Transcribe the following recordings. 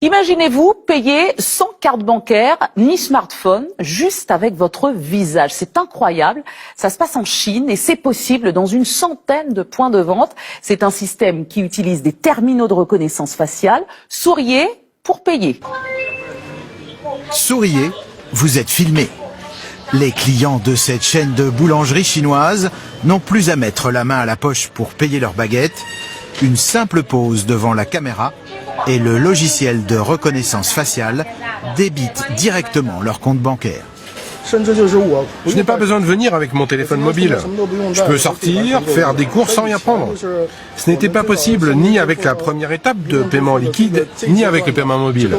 Imaginez-vous payer sans carte bancaire ni smartphone, juste avec votre visage. C'est incroyable. Ça se passe en Chine et c'est possible dans une centaine de points de vente. C'est un système qui utilise des terminaux de reconnaissance faciale. Souriez pour payer. Souriez, vous êtes filmé. Les clients de cette chaîne de boulangerie chinoise n'ont plus à mettre la main à la poche pour payer leur baguette. Une simple pause devant la caméra et le logiciel de reconnaissance faciale débite directement leur compte bancaire. Je n'ai pas besoin de venir avec mon téléphone mobile. Je peux sortir, faire des courses sans rien prendre. Ce n'était pas possible ni avec la première étape de paiement liquide, ni avec le paiement mobile.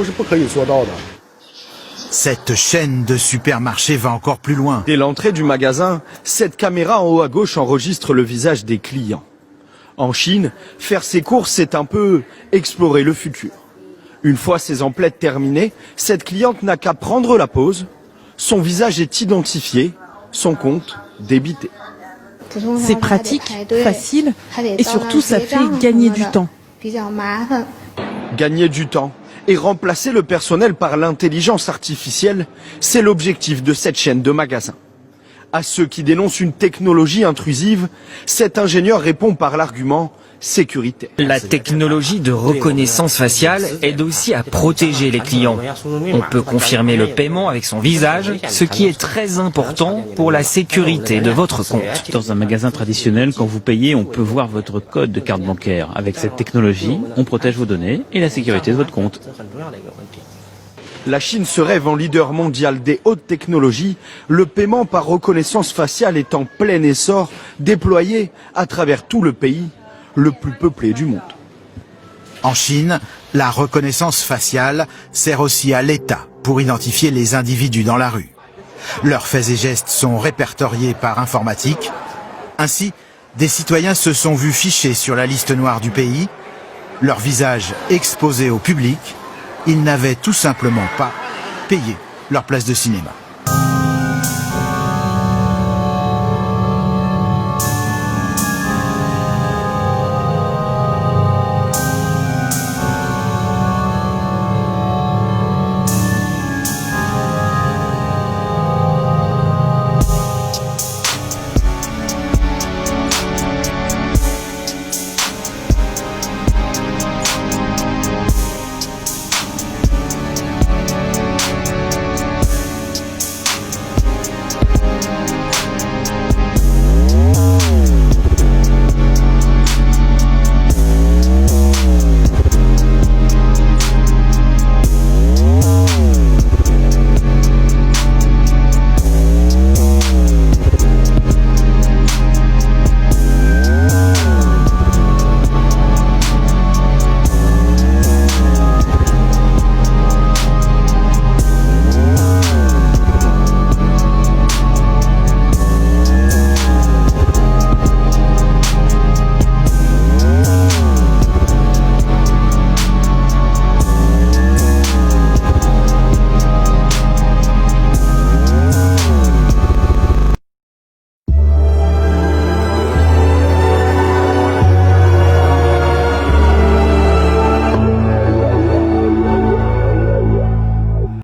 Cette chaîne de supermarchés va encore plus loin. Dès l'entrée du magasin, cette caméra en haut à gauche enregistre le visage des clients. En Chine, faire ses courses, c'est un peu explorer le futur. Une fois ses emplettes terminées, cette cliente n'a qu'à prendre la pause. Son visage est identifié, son compte débité. C'est pratique, facile et surtout ça fait gagner du temps. Gagner du temps et remplacer le personnel par l'intelligence artificielle, c'est l'objectif de cette chaîne de magasins. À ceux qui dénoncent une technologie intrusive, cet ingénieur répond par l'argument sécurité. La technologie de reconnaissance faciale aide aussi à protéger les clients. On peut confirmer le paiement avec son visage, ce qui est très important pour la sécurité de votre compte. Dans un magasin traditionnel, quand vous payez, on peut voir votre code de carte bancaire. Avec cette technologie, on protège vos données et la sécurité de votre compte. La Chine se rêve en leader mondial des hautes technologies. Le paiement par reconnaissance faciale est en plein essor, déployé à travers tout le pays, le plus peuplé du monde. En Chine, la reconnaissance faciale sert aussi à l'État pour identifier les individus dans la rue. Leurs faits et gestes sont répertoriés par informatique. Ainsi, des citoyens se sont vus fichés sur la liste noire du pays, leur visage exposé au public. Ils n'avaient tout simplement pas payé leur place de cinéma.